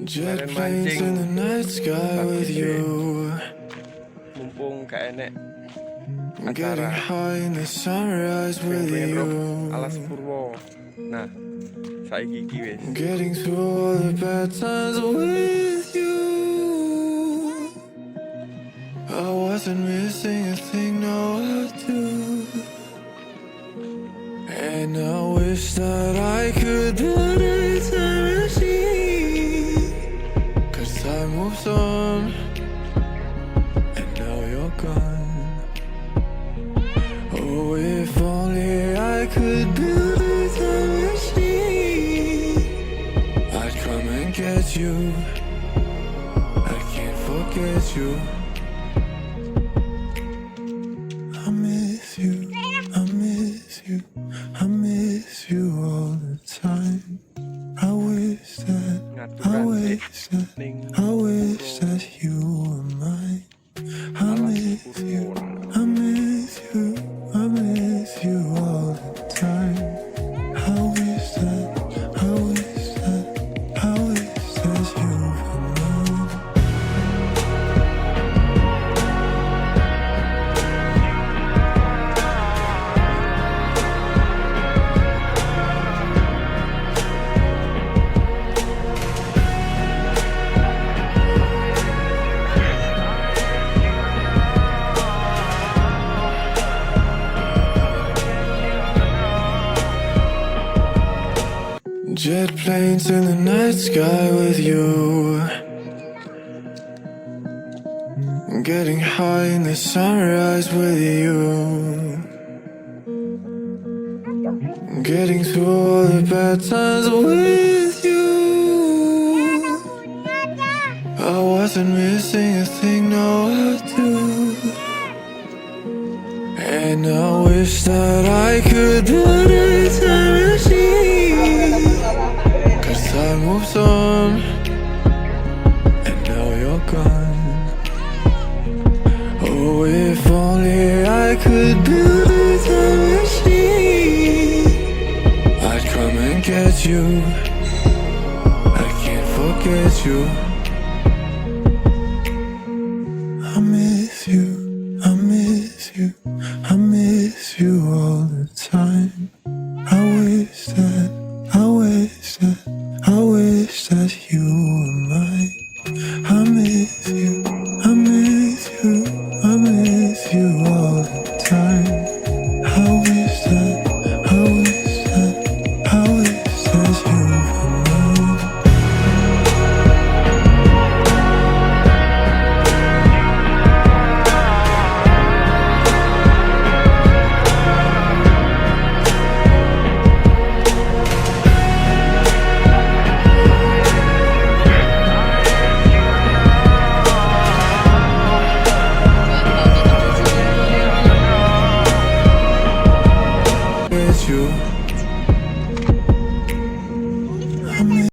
Kemarin mancing tapi mumpung gak enek acara pengen roh alas purwo. Nah, saiki iki wis I wasn't missing a thing, no I do. And I wish that I could build a time machine, 'cause time moves on and now you're gone. Oh, if only I could build a time machine, I'd come and get you. I can't forget you. I miss you, I miss you, I miss you all the time. I wish that you were mine. I miss you, I miss you, I miss you all the time. I wish that you were mine. Jet planes in the night sky with you, getting high in the sunrise with you, getting through all the bad times with you. I wasn't missing a thing, no I do. And I wish that I could build a time machine, 'cause time moves on and now you're gone. Oh, if only I could build a time machine, I'd come and get you. I can't forget you. I miss you, I miss you, I miss you all the time. I wish that you were mine.